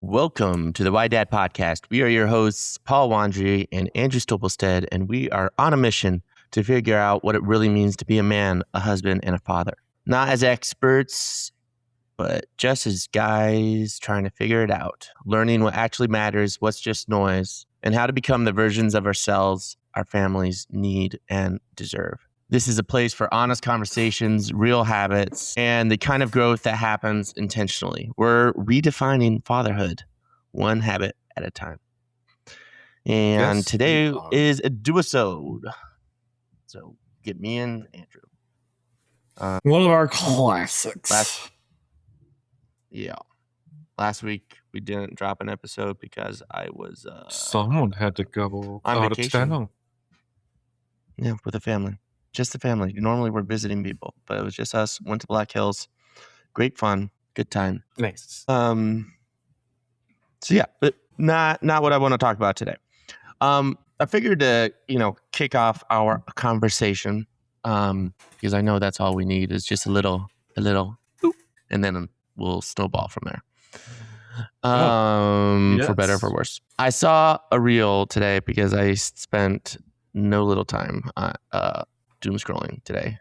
Welcome to the Why Dad podcast. We are your hosts, Paul Wandry and Andrew Stolpelstead, and we are on a mission to figure out what it really means to be a man, a husband, and a father. Not as experts, but just as guys trying to figure it out, learning what actually matters, what's just noise, and how to become the versions of ourselves our families need and deserve. This is a place for honest conversations, real habits, and the kind of growth that happens intentionally. We're redefining fatherhood, one habit at a time. And Yes, today we are. is a Duosode. So get me and Andrew. One of our classics. Last week we didn't drop an episode because I was Someone had to go on out vacation. of town. Yeah, with a family. Just the family. Normally we're visiting people, but it was just us. Went to Black Hills. Great fun. Good time. Nice. So yeah, but not what I want to talk about today. I figured to, kick off our conversation, because I know that's all we need is just a little, boop, and then we'll snowball from there. For better or for worse. I saw a reel today because I spent no little time doom scrolling today.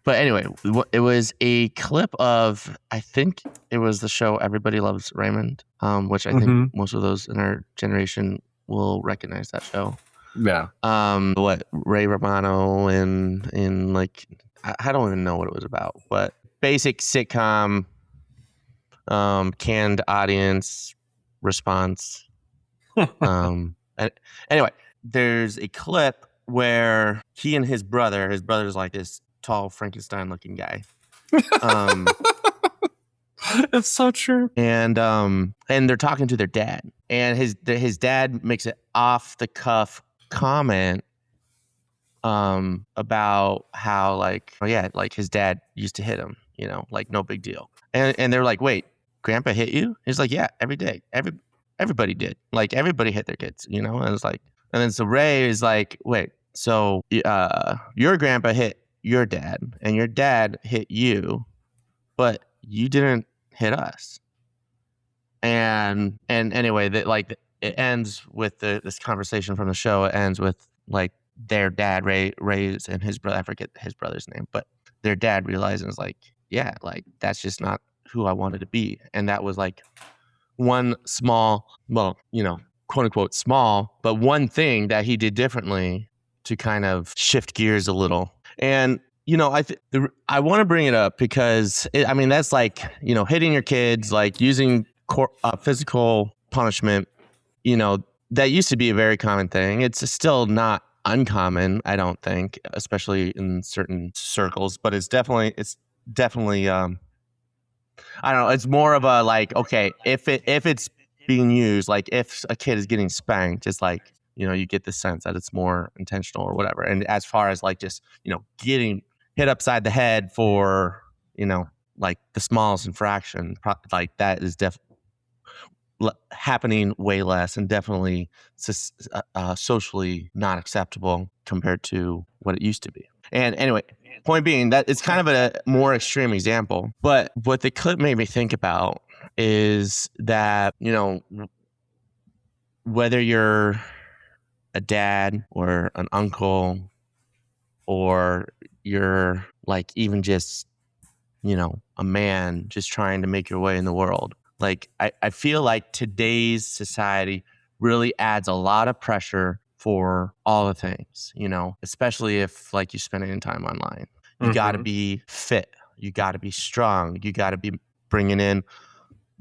But anyway, it was a clip of, I think it was the show Everybody Loves Raymond, which I think most of those in our generation will recognize that show. Yeah. What Ray Romano and like, I don't even know what it was about, but basic sitcom, canned audience response. And anyway, there's a clip where he and his brother's like this tall Frankenstein-looking guy. It's so true. And they're talking to their dad, and his dad makes an off-the-cuff comment about how like his dad used to hit him, like no big deal. And they're like, wait, Grandpa hit you? He's like, yeah, every day. Everybody did. Like everybody hit their kids, and it's like, and then so Ray is like, wait, so your grandpa hit your dad and your dad hit you, but you didn't hit us. And anyway, that it ends with this conversation from the show. It ends with like their dad, Ray's and his brother, I forget his brother's name, but their dad realizes like, yeah, like that's just not who I wanted to be. And that was like one small, well, quote unquote small, but one thing that he did differently to kind of shift gears a little. And I want to bring it up because that's like, hitting your kids, like using physical punishment, that used to be a very common thing. It's still not uncommon, I don't think, especially in certain circles, but it's definitely I don't know. It's more of a like, okay, if it's being used, like if a kid is getting spanked, it's like, you get the sense that it's more intentional or whatever. And as far as like just, getting hit upside the head for, like the smallest infraction, like that is happening way less and definitely socially not acceptable compared to what it used to be. And anyway, point being that it's kind of a more extreme example, but what the clip made me think about is that, whether you're a dad or an uncle, or you're like even just, a man just trying to make your way in the world. Like, I feel like today's society really adds a lot of pressure for all the things, especially if like you're spending time online. You got to be fit. You got to be strong. You got to be bringing in a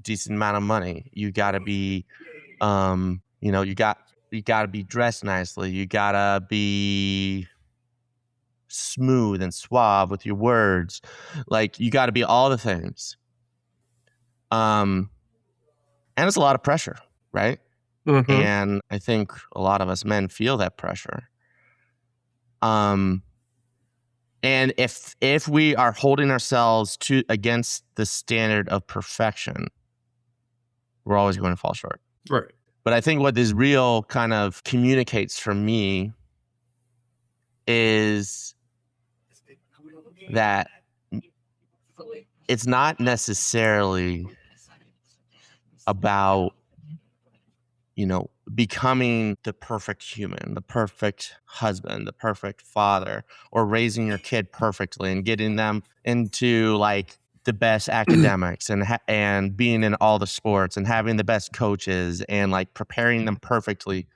decent amount of money. You got to be, you got to be dressed nicely. You got to be smooth and suave with your words. Like you got to be all the things. And it's a lot of pressure, right? And I think a lot of us men feel that pressure. And if we are holding ourselves against the standard of perfection, we're always going to fall short. Right. But I think what this reel kind of communicates for me is that it's not necessarily about, becoming the perfect human, the perfect husband, the perfect father, or raising your kid perfectly and getting them into like the best academics and being in all the sports and having the best coaches and like preparing them perfectly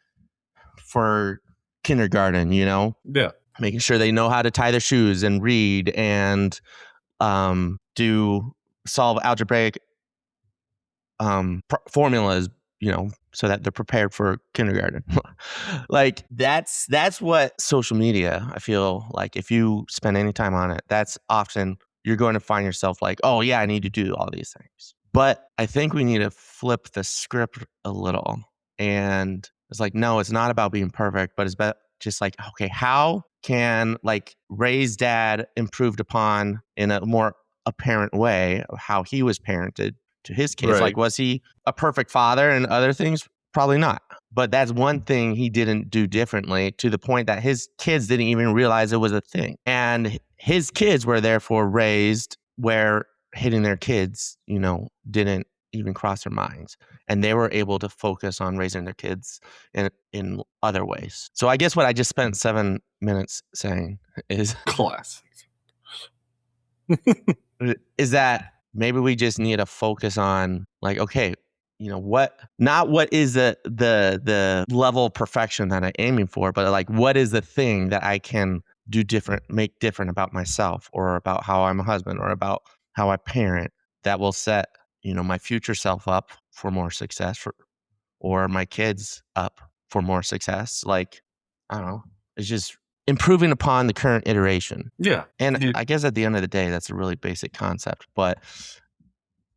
for kindergarten, Yeah. making sure they know how to tie their shoes and read and do solve algebraic formulas, so that they're prepared for kindergarten. Like that's what social media, I feel like if you spend any time on it, that's often you're going to find yourself like, oh yeah, I need to do all these things. But I think we need to flip the script a little. And it's like, no, it's not about being perfect, but it's about just like, okay, how can like Ray's dad improved upon in a more apparent way of how he was parented to his kids? Right. Like, was he a perfect father and other things? Probably not. But that's one thing he didn't do differently, to the point that his kids didn't even realize it was a thing. And his kids were therefore raised where hitting their kids, didn't even cross their minds. And they were able to focus on raising their kids in other ways. So I guess what I just spent 7 minutes saying is Classic. is that maybe we just need to focus on like, okay, what is the level of perfection that I'm aiming for, but like what is the thing that I can make different about myself, or about how I'm a husband, or about how I parent, that will set, my future self up for more success, or my kids up for more success. Like, I don't know. It's just improving upon the current iteration. Yeah. And I guess at the end of the day, that's a really basic concept, but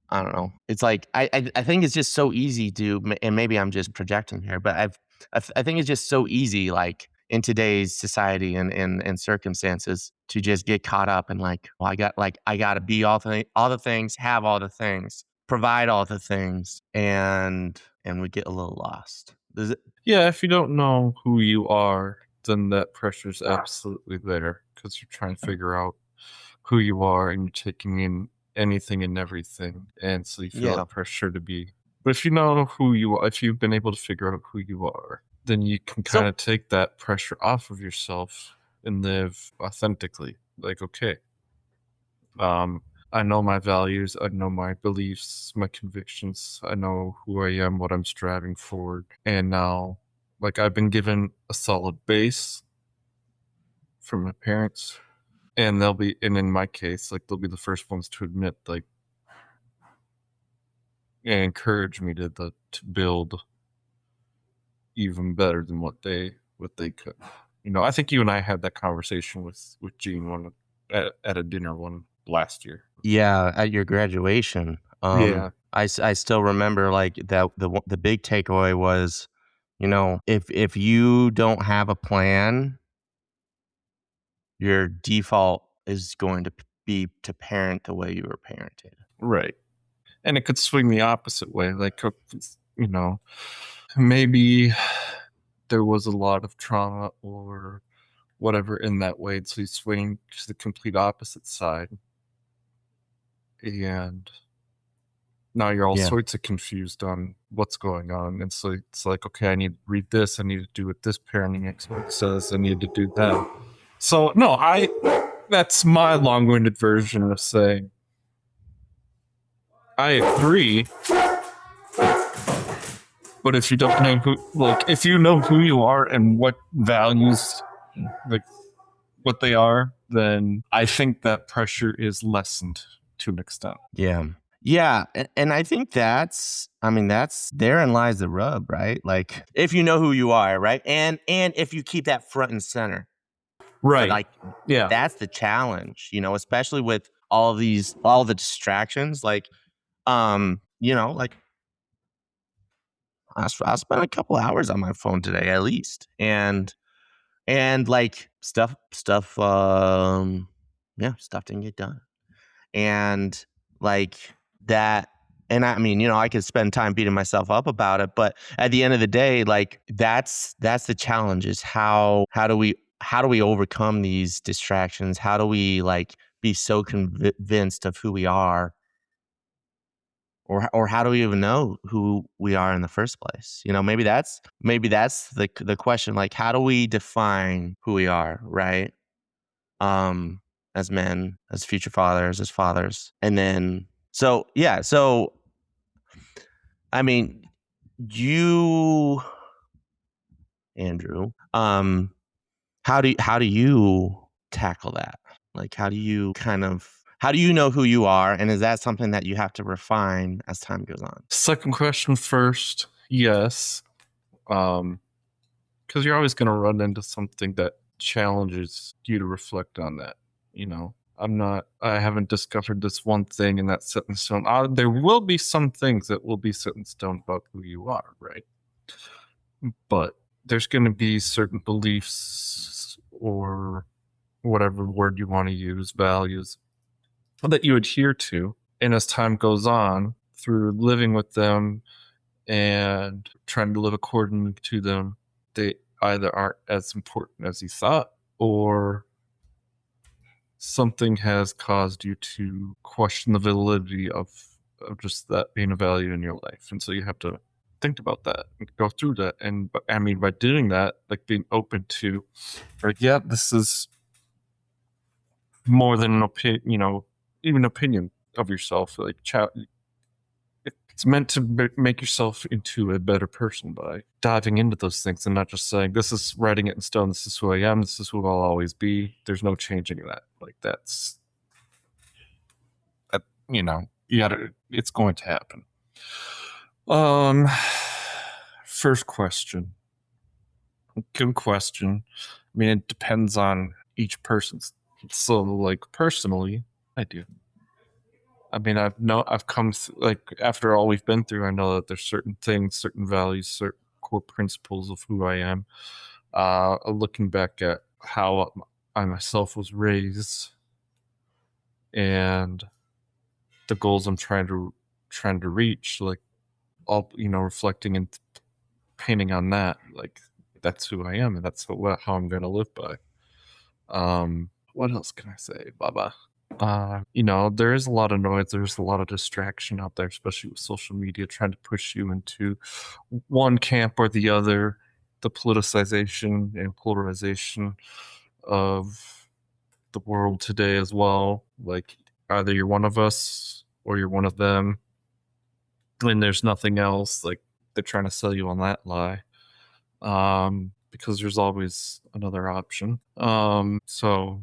I don't know. It's like I think it's just so easy to, and maybe I'm just projecting here, but I think it's just so easy, like in today's society and circumstances, to just get caught up in like, well, I got to be all the things, have all the things, provide all the things, and we get a little lost. Yeah, if you don't know who you are, then that pressure's absolutely there, because you're trying to figure out who you are and you're taking in anything and everything. And so you feel Yeah. that pressure to be. But if you know who you are, if you've been able to figure out who you are, then you can kind So of take that pressure off of yourself and live authentically. Like, okay, I know my values, I know my beliefs, my convictions, I know who I am, what I'm striving for. And now, like, I've been given a solid base from my parents, and and in my case, like, they'll be the first ones to admit, like, and encourage me to build even better than what they could. I think you and I had that conversation with Gene at a dinner one last year. yeah, at your graduation, Yeah. I still remember like that the big takeaway was, if you don't have a plan, your default is going to be to parent the way you were parented. Right. And it could swing the opposite way. Like, you know, maybe there was a lot of trauma or whatever in that way. So you swing to the complete opposite side. And now you're all Yeah. sorts of confused on what's going on. And so it's like, okay, I need to read this. I need to do what this parenting expert says. I need to do that. So, no, that's my long winded version of saying, I agree. But if you don't know if you know who you are and what values, like what they are, then I think that pressure is lessened to an extent. Yeah. Yeah, and I think that's therein lies the rub, right? Like if you know who you are, right? And if you keep that front and center. But like Yeah. that's the challenge, especially with all the distractions. Like, like I spent a couple hours on my phone today at least. And like stuff stuff didn't get done. And like that, and I could spend time beating myself up about it, but at the end of the day, like that's the challenge, is how do we overcome these distractions? How do we like be so convinced of who we are or how do we even know who we are in the first place? You know, maybe that's the question. Like, how do we define who we are, right? Um, as men, as future fathers, as fathers, and then so yeah, so I mean, you, Andrew, how do you tackle that? Like, how do you know who you are, and is that something that you have to refine as time goes on? Second question first. Yes. Because you're always going to run into something that challenges you to reflect on that. You know, I haven't discovered this one thing and that's set in stone. There will be some things that will be set in stone about who you are, right? But there's going to be certain beliefs or whatever word you want to use, values that you adhere to. And as time goes on, through living with them and trying to live according to them, they either aren't as important as you thought, or something has caused you to question the validity of just that being a value in your life. And so you have to think about that and go through that. And I mean, by doing that, like being open to, like, yeah, this is more than an opinion, you know, even opinion of yourself. Like, it's meant to make yourself into a better person by diving into those things and not just saying, this is writing it in stone, this is who I am, this is who I'll always be. There's no changing that. Like, that's, you know, it's going to happen. First question. Good question. I mean, it depends on each person's. So, like, personally, I do. I mean, I've come like, after all we've been through, I know that there's certain things, certain values, certain core principles of who I am. Looking back at how I myself was raised and the goals I'm trying to reach, like, all, you know, reflecting and painting on that, like, that's who I am and that's how I'm going to live by. What else can I say, Baba? You know, there is a lot of noise, there's a lot of distraction out there, especially with social media trying to push you into one camp or the other. The politicization and polarization of the world today as well. Like, either you're one of us or you're one of them, and there's nothing else. Like, they're trying to sell you on that lie, because there's always another option. So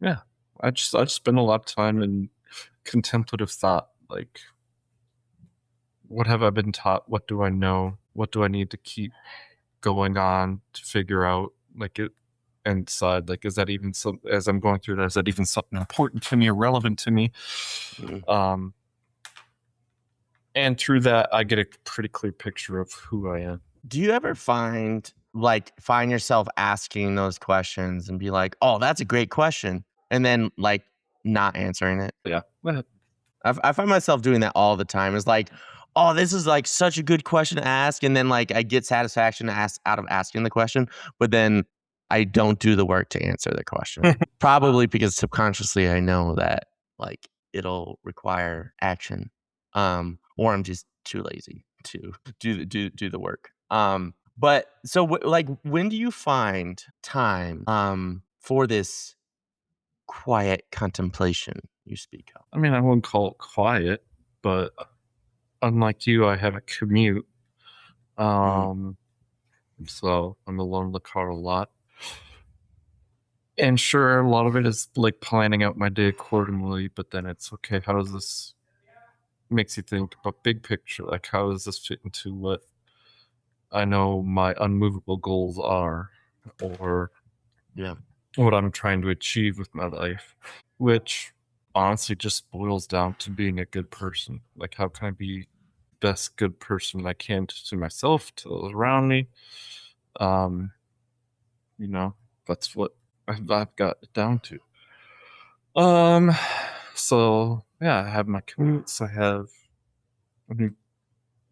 yeah, I just spend a lot of time in contemplative thought. Like, what have I been taught? What do I know? What do I need to keep going on to figure out? Like, it and decide, like, is that even some, as I'm going through that, is that even something important to me or relevant to me? Mhm. And through that, I get a pretty clear picture of who I am. Do you ever find yourself asking those questions and be like, "Oh, that's a great question," and then like not answering it? Yeah. Well, I find myself doing that all the time. It's like, "Oh, this is like such a good question to ask," and then like I get satisfaction out of asking the question, but then I don't do the work to answer the question. Probably because subconsciously I know that like it'll require action, or I'm just too lazy to do the work. But so like, when do you find time for this quiet contemplation you speak of? I mean, I wouldn't call it quiet, but unlike you, I have a commute. Mm. So I'm alone in the car a lot. And sure, a lot of it is like planning out my day accordingly, but then it's okay, how does this makes you think about big picture? Like, how does this fit into what I know my unmovable goals are, or Yeah. what I'm trying to achieve with my life? Which honestly just boils down to being a good person. Like, how can I be best good person I can to myself, to those around me? Um, you know, that's what I've got it down to. Um, so yeah, I have my commutes. I mean,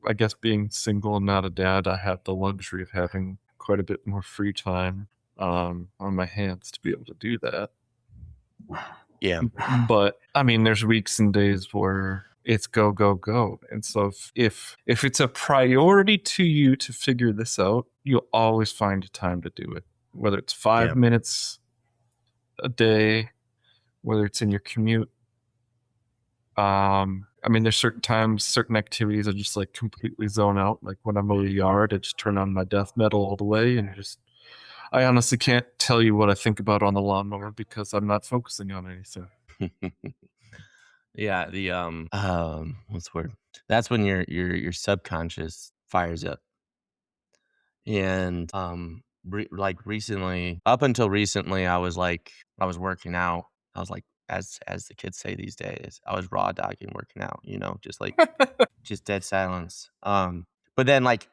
I guess being single and not a dad, I have the luxury of having quite a bit more free time on my hands to be able to do that. Yeah. But I mean, there's weeks and days where it's go, go, go. And so if it's a priority to you to figure this out, you'll always find time to do it. Whether it's Yeah. 5 minutes a day, whether it's in your commute. I mean, there's certain times, certain activities I just like completely zone out. Like when I mow the yard, I just turn on my death metal all the way and just I honestly can't tell you what I think about on the lawnmower because I'm not focusing on anything. Yeah, the what's the word? That's when your subconscious fires up. And like recently, up until recently, I was working out. I was like, as the kids say these days, I was raw dogging working out. Just like just dead silence. But then like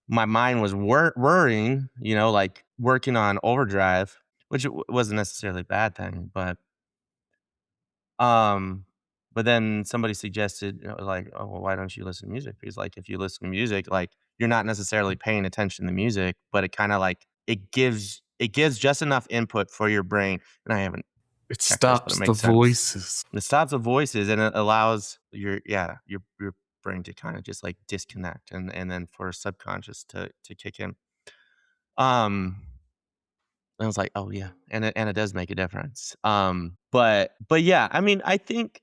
my mind was worrying. Like working on overdrive, which wasn't necessarily a bad thing, um, but then somebody suggested, like, "Oh, well, why don't you listen to music?" Because, like, if you listen to music, like, you're not necessarily paying attention to music, but it kinda, like it gives just enough input for your brain, and I haven't It checked this, but it stops the makes sense. voices. It stops the voices, and it allows your brain to kinda just, like, disconnect and then for subconscious to kick in. Um I was like, "Oh, yeah," and it does make a difference. But yeah, I mean, I think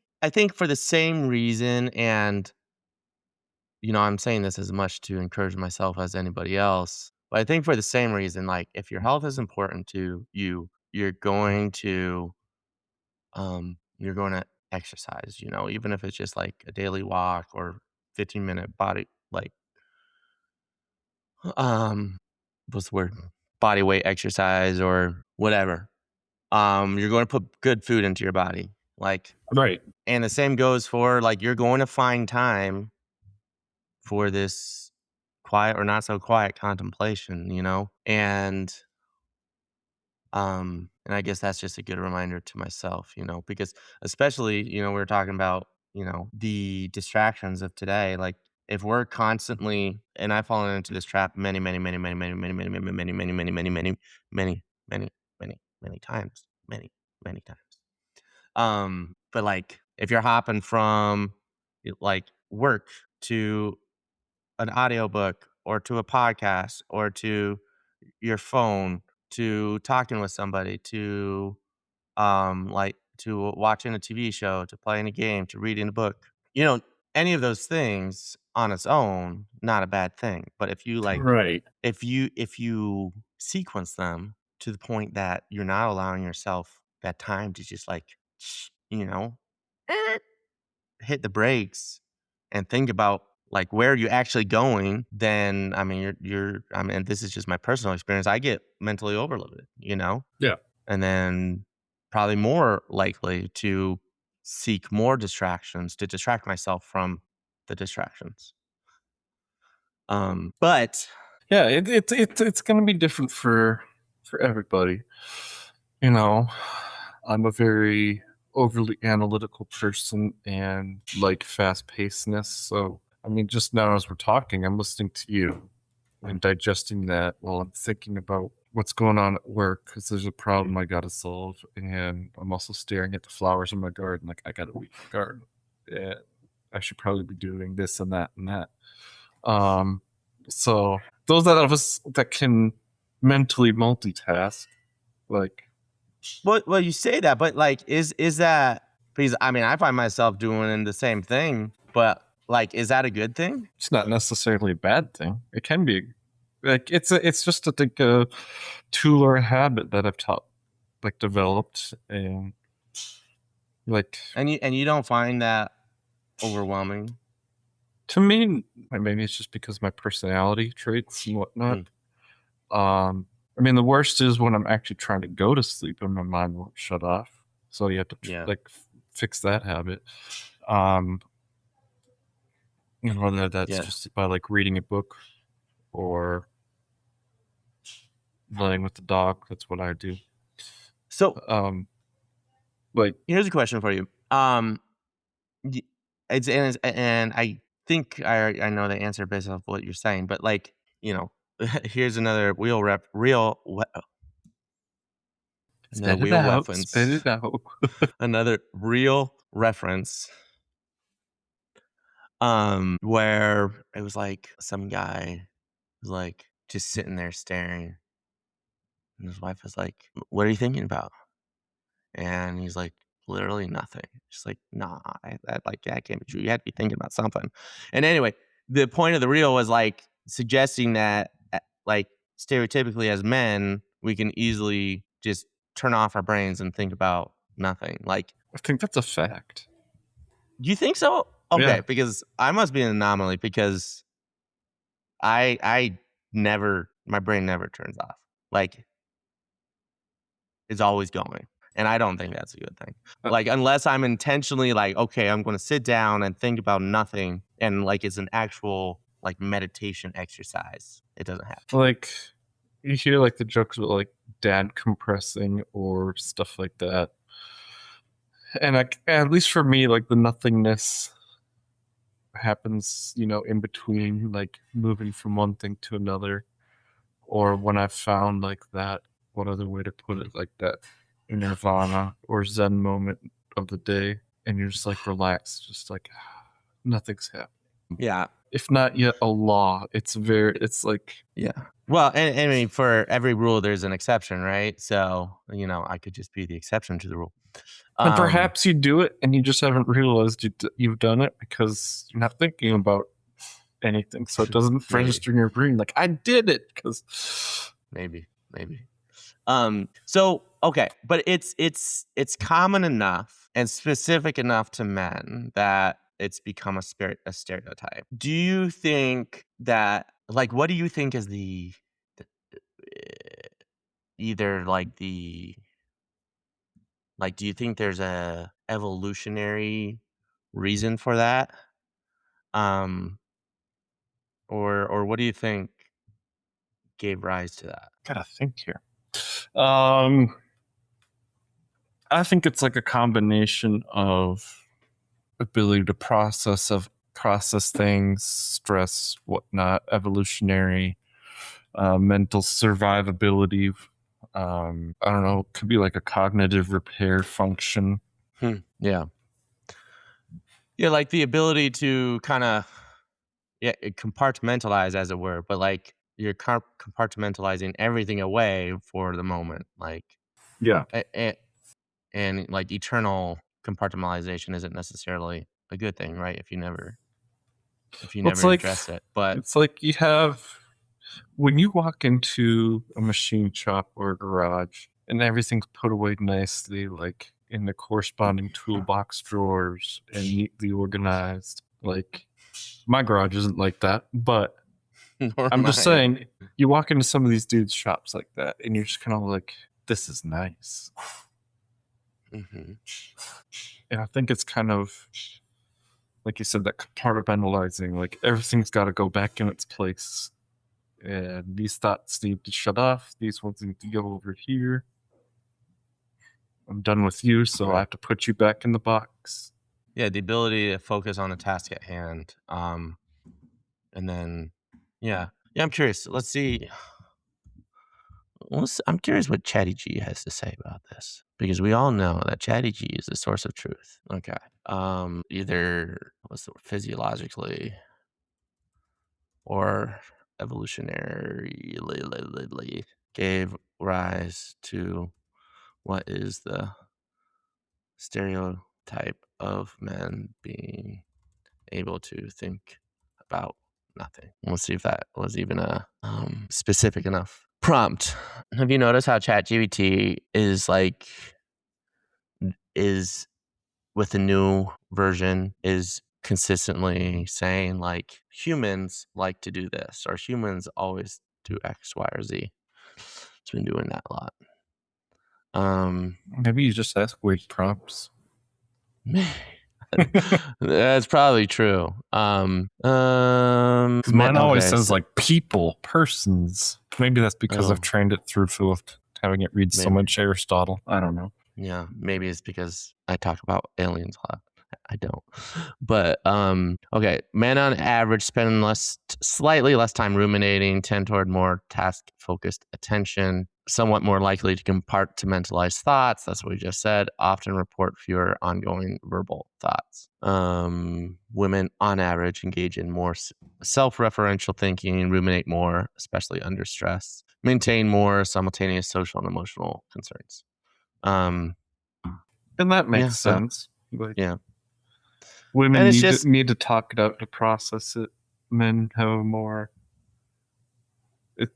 for the same reason, and I'm saying this as much to encourage myself as anybody else, but I think for the same reason, like if your health is important to you, you're going to exercise. Even if it's just like a daily walk or 15-minute body like um what's the word? Body weight exercise or whatever. You're going to put good food into your body. Like, Right. and the same goes for like you're going to find time for this quiet or not so quiet contemplation. And I guess that's just a good reminder to myself, because especially, we were talking about, the distractions of today. Like if we're constantly, and I've fallen into this trap many, many, many, many, many, many, many, many, many, many, many, many, many, many, many, many, many times. Many, many times. But like if you're hopping from like work to an audiobook or to a podcast or to your phone to talking with somebody to like to watching a TV show to playing a game to reading a book. You know, any of those things on its own, not a bad thing. But Right. if you sequence them to the point that you're not allowing yourself that time to just like, you know, eh, hit the brakes and think about like where you're actually going, then I mean I mean, and this is just my personal experience. I get mentally overloaded, Yeah. and then probably more likely to seek more distractions to distract myself from the distractions. But Yeah, it's gonna be different for everybody. You know, I'm a very overly analytical person and like fast pacedness. So I mean, just now as we're talking, I'm listening to you and digesting that while I'm thinking about what's going on at work because there's a problem I gotta solve, and I'm also staring at the flowers in my garden. Like I gotta weed my garden. Yeah, I should probably be doing this and that and that. Um, so those out of us that can mentally multitask, like well, you say that, but like, is that because I mean I find myself doing the same thing, but like, is that a good thing? it's not necessarily a bad thing. It can be like it's just I think a tool or a habit that I've taught like developed and like And you don't find that overwhelming? to me maybe it's just because of my personality traits and whatnot. Mm, I mean the worst is when I'm actually trying to go to sleep and my mind won't shut off. So you have to yeah, like fix that habit. Um, whether that's yeah. just by like reading a book or playing with the dog. That's what I do. So Um, like here's a question for you. Y- and I think I know the answer based off what you're saying, but like you know, here's another spit it wheel out, spit reference, it out. another real reference. where it was like some guy was like just sitting there staring, and his wife was like, "What are you thinking about?" And he's like, "Literally nothing." She's like, "Nah, that can't be true. You had to be thinking about something." And anyway, the point of the reel was like suggesting that, like stereotypically as men, we can easily just turn off our brains and think about nothing. Like, I think that's a fact. do you think so? Yeah. Okay, because I must be an anomaly because I never my brain never turns off. Like, it's always going. And I don't think that's a good thing. Uh, Like, unless I'm intentionally like, okay, I'm gonna sit down and think about nothing and like it's an actual like meditation exercise. It doesn't happen. Like, you hear like the jokes about like dad compressing or stuff like that. And like, at least for me, like the nothingness happens, in between, like moving from one thing to another. Or when I've found like that, what other way to put it, like that nirvana or zen moment of the day, and you're just like relaxed, just like nothing's happening. Yeah. If not yet a law, it's like, Yeah. Well, and I mean, for every rule, there's an exception, right? So, I could just be the exception to the rule. and perhaps you do it and you just haven't realized you've done it because you're not thinking about anything, so it doesn't Maybe. register in your brain like I did it because Maybe. So okay, but it's common enough and specific enough to men that it's become a stereotype. Do you think that, like, what do you think is either like do you think there's a evolutionary reason for that? Um, or what do you think gave rise to that? gotta think here. I think it's like a combination of ability to process things, stress, whatnot, evolutionary, mental survivability. I don't know, could be like a cognitive repair function. Yeah. Yeah, like the ability to kind of compartmentalize, as it were, but like you're compartmentalizing everything away for the moment, like Yeah. and like eternal compartmentalization isn't necessarily a good thing, right? If you never Well, address it, but it's like you have, when you walk into a machine shop or a garage and everything's put away nicely, like in the corresponding toolbox drawers and neatly organized. Like, my garage isn't like that, but nor I'm am just I. saying, you walk into some of these dudes' shops like that, and you're just kind of like, this is nice. Mm-hmm. And I think it's kind of, like you said, that compartmentalizing, like everything's got to go back in its place. And these thoughts need to shut off. These ones need to go over here. I'm done with you, so I have to put you back in the box. Yeah, the ability to focus on the task at hand. And then, yeah, I'm curious. Let's see. I'm curious what Chatty G has to say about this, because we all know that Chatty G is the source of truth. Okay. Either physiologically or evolutionarily gave rise to what is the stereotype of men being able to think about nothing. Let's see if that was even a specific enough prompt. Have you noticed how ChatGPT is with the new version is consistently saying like humans like to do this, or humans always do X, Y, or Z. It's been doing that a lot. Maybe you just ask weird prompts. That's probably true. Mine always says like people, persons. Maybe that's because I've trained it through having it read so much Aristotle. I don't know. Yeah, maybe it's because I talk about aliens a lot. I don't. But okay, men on average spend slightly less time ruminating, tend toward more task-focused attention. somewhat more likely to compartmentalize thoughts. That's what we just said. Often report fewer ongoing verbal thoughts. Women, on average, engage in more self-referential thinking, ruminate more, especially under stress, maintain more simultaneous social and emotional concerns. And that makes Yeah, sense. Like, yeah. women And it's just need to talk it out to process it. Men have more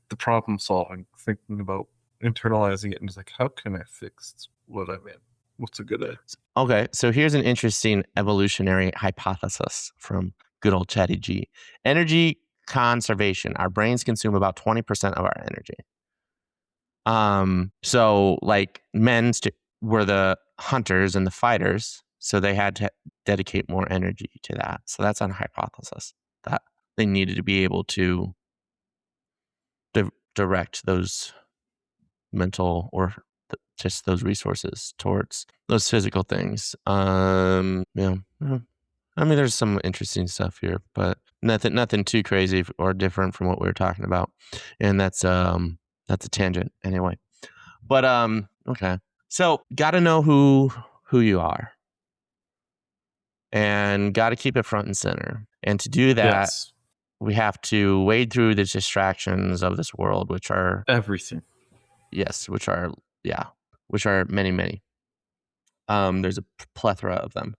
the problem solving, thinking about internalizing it, and it's like, how can I fix what I'm in? What's a good idea? okay. So here's an interesting evolutionary hypothesis from good old Chatty G. Energy conservation. Our brains consume about 20% of our energy. So like were the hunters and the fighters, so they had to dedicate more energy to that. So that's on hypothesis that they needed to be able to direct those mental or just those resources towards those physical things. Yeah. I mean, there's some interesting stuff here, but nothing too crazy or different from what we were talking about. And that's a tangent anyway. But okay. So gotta know who you are. And gotta keep it front and center. And to do that, Yes, we have to wade through the distractions of this world, which are everything. yes, which are many, many. There's a plethora of them.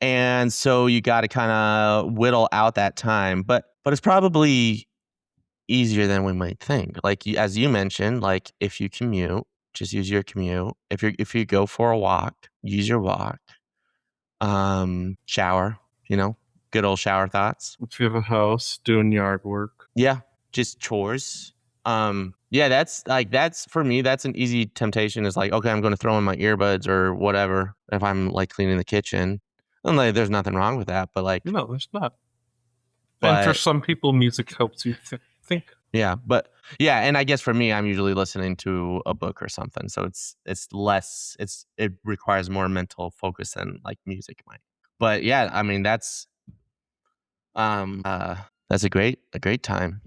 And so you got to kind of whittle out that time, but it's probably easier than we might think. Like as you mentioned, like if you commute, just use your commute. If you go for a walk, use your walk. Shower, good old shower thoughts. If you have a house, doing yard work. Yeah, just chores. Yeah, that's for me, that's an easy temptation. Is like, okay, I'm going to throw in my earbuds or whatever if I'm like cleaning the kitchen. And like, there's nothing wrong with that, but like, No, there's not. And for but some people, music helps you think. yeah, and I guess for me, I'm usually listening to a book or something, so it requires more mental focus than like music might. But yeah, I mean that's a great time,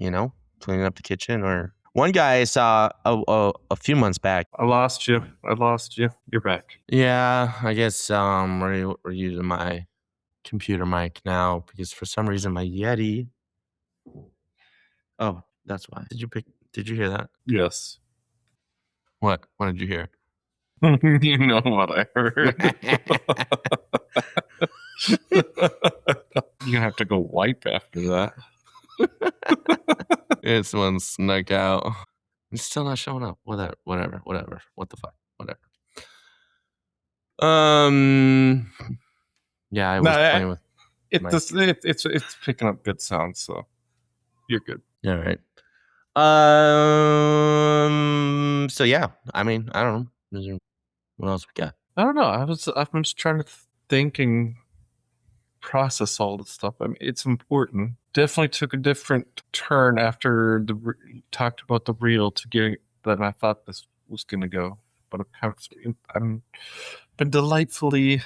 cleaning up the kitchen. Or one guy I saw a few months back. I lost you. You're back. Yeah, I guess we're using my computer mic now because for some reason my Yeti. Oh, that's why. Did you hear that? Yes. What did you hear? You know what I heard. You have to go wipe after that. This one snuck out. It's still not showing up. Whatever. What the fuck? Whatever. Yeah, I was playing with. It's picking up good sounds, so you're good. All right. So yeah, I mean, I don't know. What else we got? I don't know. I'm just trying to think and process all this stuff. I mean, it's important. Definitely took a different turn after talked about the reel to get than I thought this was gonna go. But I'm been delightfully.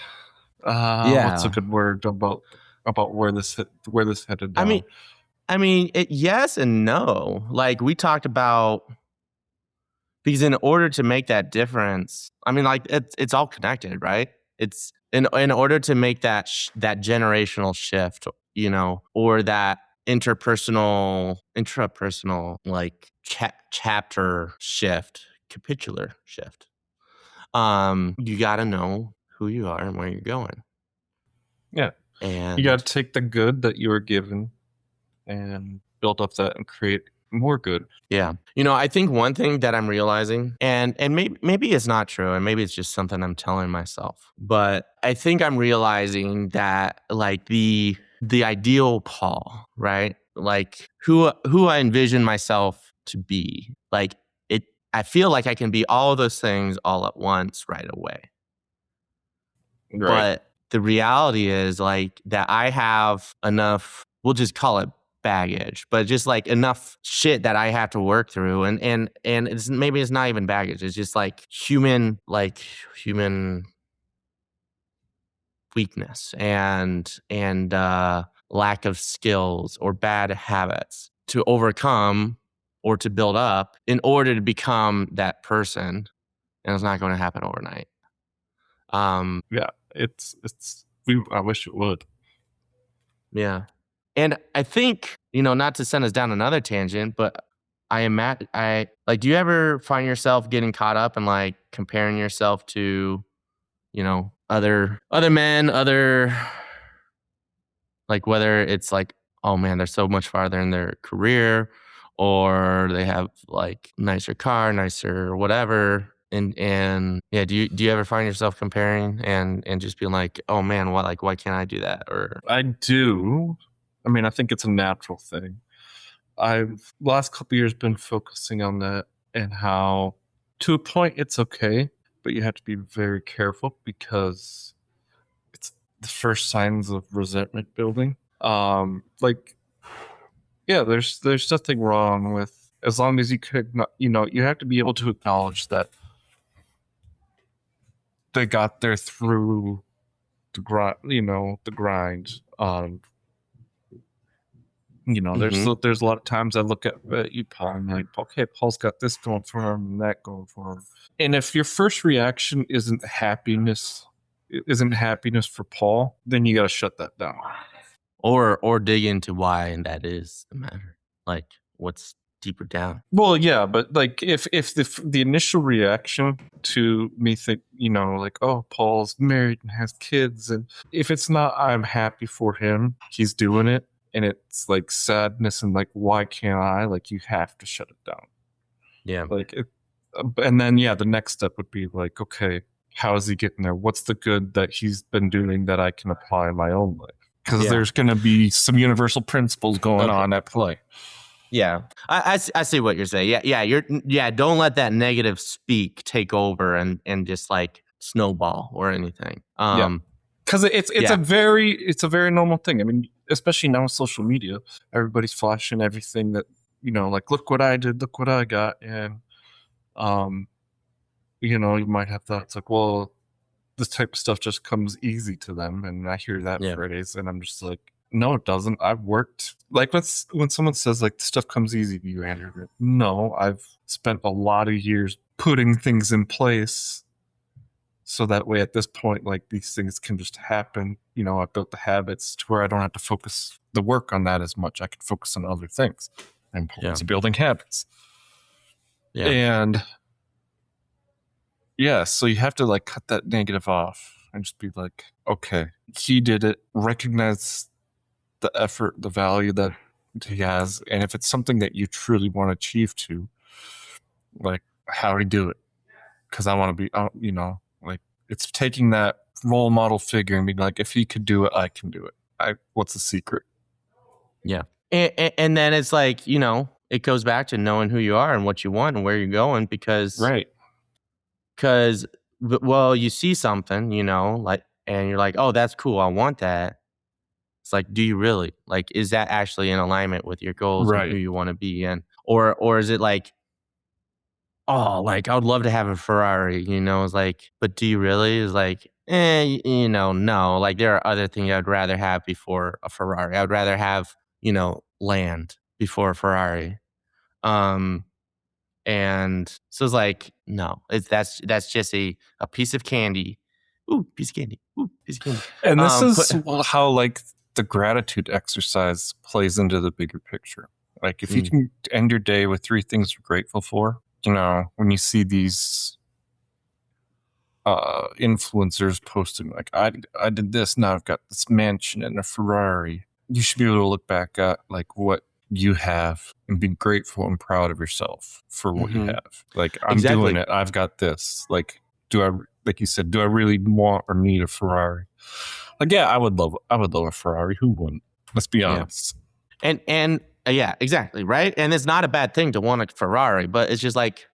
What's a good word about where this headed down? I mean, yes and no. Like we talked about, because in order to make that difference, I mean, like it's all connected, right? It's in order to make that generational shift, or that intrapersonal, like chapter shift, capitular shift. You got to know who you are and where you're going. Yeah, and you got to take the good that you were given and build up that and create more good. Yeah. I think one thing that I'm realizing, and maybe it's not true, and maybe it's just something I'm telling myself, but I think I'm realizing that like the ideal Paul, right? Like who I envision myself to be, like I feel like I can be all of those things all at once right away. Right. But the reality is like that I have enough, we'll just call it baggage, but just like enough shit that I have to work through. And maybe it's not even baggage. It's just like human weakness and lack of skills or bad habits to overcome or to build up in order to become that person. And it's not going to happen overnight. Yeah, it's I wish it would. Yeah. And I think, not to send us down another tangent, but do you ever find yourself getting caught up in like comparing yourself to, other men, like whether it's like, oh man, they're so much farther in their career or they have like nicer car, nicer whatever. And yeah, do you ever find yourself comparing and just being like, oh man, why can't I do that? Or I do. I mean, I think it's a natural thing. I've last couple years been focusing on that and how to a point it's okay, but you have to be very careful because it's the first signs of resentment building. Like yeah, there's nothing wrong with as long as you could not, you have to be able to acknowledge that they got there through the grind, the grind. There's a lot of times I look at you, Paul, and I'm like, okay, Paul's got this going for him and that going for him. And if your first reaction isn't happiness for Paul, then you got to shut that down. or dig into why and that is the matter. Like what's deeper down. Well, yeah, but like if the initial reaction to me think, like, oh, Paul's married and has kids, and if it's not I'm happy for him, he's doing it, and it's like sadness and like why can't I? Like you have to shut it down. Yeah. Like and then the next step would be like, okay, how is he getting there? What's the good that he's been doing that I can apply in my own life? Because there's going to be some universal principles going on at play. Yeah, I see what you're saying. Yeah. Don't let that negative speak take over and just like snowball or anything. Because it's a very normal thing. I mean, especially now with social media, everybody's flashing everything that like look what I did, look what I got, and you might have thoughts like, well, this type of stuff just comes easy to them, and I hear that phrase, and I'm just like, no, it doesn't. I've worked like when someone says like stuff comes easy to you, Andrew. No, I've spent a lot of years putting things in place so that way at this point, like these things can just happen. I built the habits to where I don't have to focus the work on that as much. I can focus on other things. And it's building habits. Yeah. And so you have to like cut that negative off and just be like, okay, he did it. Recognize the effort, the value that he has, and if it's something that you truly want to achieve to, like, how do you do it? Because I want to be, like, it's taking that role model figure and being like, if he could do it, I can do it. What's the secret? Yeah, and then it's like it goes back to knowing who you are and what you want and where you're going because you see something, like, and you're like, oh, that's cool, I want that. It's like, do you really? Like, is that actually in alignment with your goals and who you want to be in? Or is it like, oh, like, I would love to have a Ferrari, it's like, but do you really? It's like, no. Like, there are other things I'd rather have before a Ferrari. I would rather have, land before a Ferrari. And so it's like, no, that's just a piece of candy. Ooh, piece of candy. Ooh, piece of candy. And this is how like the gratitude exercise plays into the bigger picture. Like if you can end your day with 3 things you're grateful for, when you see these influencers posting like I did this, now I've got this mansion and a Ferrari, you should be able to look back at like what you have and be grateful and proud of yourself for what you have. Like I'm doing it, I've got this. Like like you said, do I really want or need a Ferrari? Like, yeah, I would love a Ferrari. Who wouldn't? Let's be honest. And yeah, exactly, right? And it's not a bad thing to want a Ferrari, but it's just like,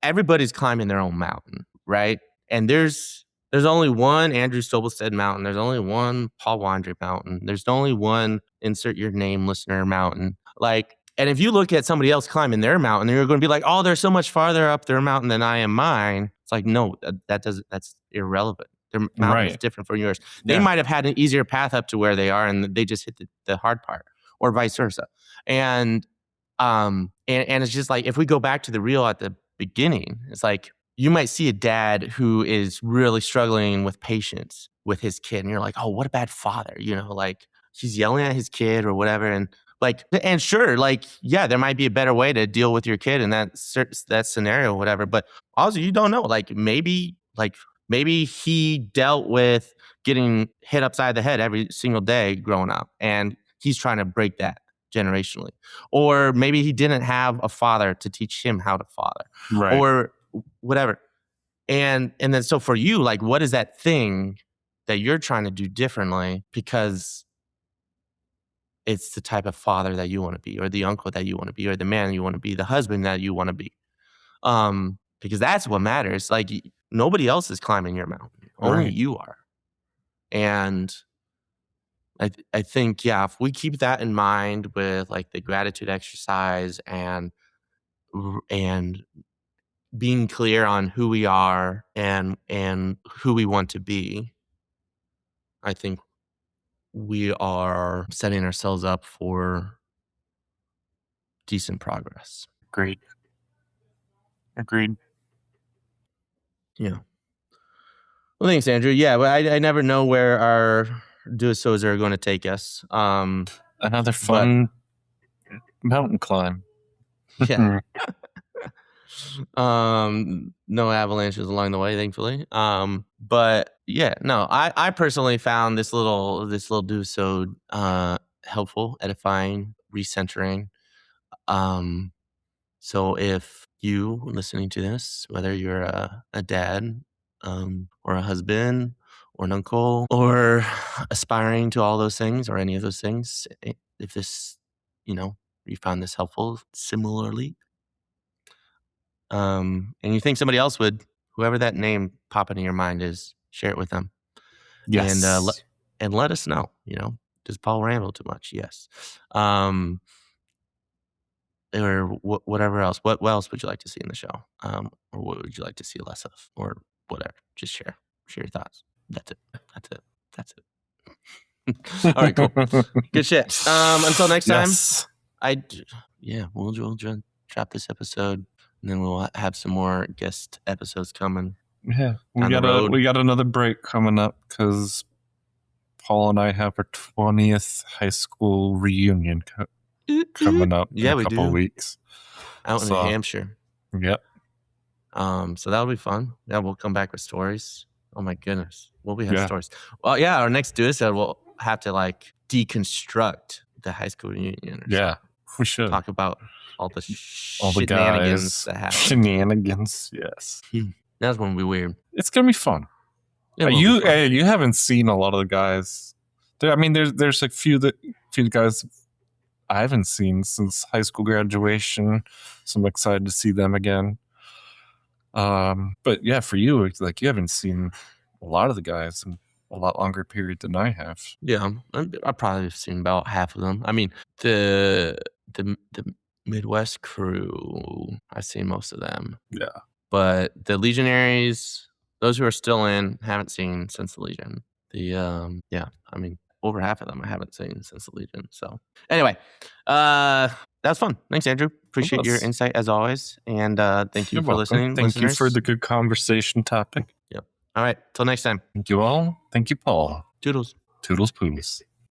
everybody's climbing their own mountain, right? And there's only one Andrew Stobelstead mountain. There's only one Paul Wandry mountain. There's only one insert your name listener mountain. Like, and if you look at somebody else climbing their mountain, you're going to be like, oh, they're so much farther up their mountain than I am mine. It's like, no, that's irrelevant. Their mountain is different from yours. They might have had an easier path up to where they are, and they just hit the hard part, or vice versa. And And it's just like, if we go back to the reel at the beginning, it's like you might see a dad who is really struggling with patience with his kid, and you're like, oh, what a bad father, like he's yelling at his kid or whatever. And like, and sure, like, yeah, there might be a better way to deal with your kid in that scenario, whatever. But also, you don't know, like maybe he dealt with getting hit upside the head every single day growing up, and he's trying to break that generationally. Or maybe he didn't have a father to teach him how to father, Right. or whatever. And then, so for you, like, what is that thing that you're trying to do differently because it's the type of father that you want to be, or the uncle that you want to be, or the man you want to be, the husband that you want to be? Because that's what matters. Like, nobody else is climbing your mountain. Only Right. you are. And I think, yeah, if we keep that in mind with like the gratitude exercise and being clear on who we are and who we want to be, I think we are setting ourselves up for decent progress. Agreed. Yeah. Well, thanks, Andrew. Yeah, but I never know where our Duosodes are going to take us. Another fun mountain climb. Yeah. No avalanches along the way, thankfully. But yeah, no, I personally found this little Duosode helpful, edifying, recentering. So if you listening to this, whether you're a dad, or a husband, or an uncle, or aspiring to all those things, or any of those things, if this, you found this helpful similarly, and you think somebody else would, whoever that name popping in your mind is, share it with them. Yes. And let us know, does Paul ramble too much? Yes. Or whatever else. What else would you like to see in the show? Or what would you like to see less of? Or whatever. Just share your thoughts. That's it. All right, cool. Good shit. Until next time, we'll drop this episode, and then we'll have some more guest episodes coming. Yeah, we got another break coming up because Paul and I have our 20th high school reunion coming up in a couple weeks out in New Hampshire. Yep. So that'll be fun. Yeah, we'll come back with stories. Oh my goodness, will we have stories? Well, yeah, our next Duosode we'll have to like deconstruct the high school reunion. We should talk about all the shenanigans that happen. Shenanigans, yes. That's gonna be weird. It's gonna be fun. You haven't seen a lot of the guys. There's a few guys I haven't seen since high school graduation, so I'm excited to see them again. But yeah, for you, it's like you haven't seen a lot of the guys in a lot longer period than I have. Yeah, I've probably seen about half of them. I mean, the Midwest crew, I've seen most of them. Yeah. But the Legionaries, those who are still in, haven't seen since the Legion. Over half of them I haven't seen since the Legion. So anyway, that was fun. Thanks, Andrew. Appreciate your insight as always. And thank you for listening. Thank you for the good conversation topic. Yep. All right. Till next time. Thank you all. Thank you, Paul. Toodles. Toodles poodles.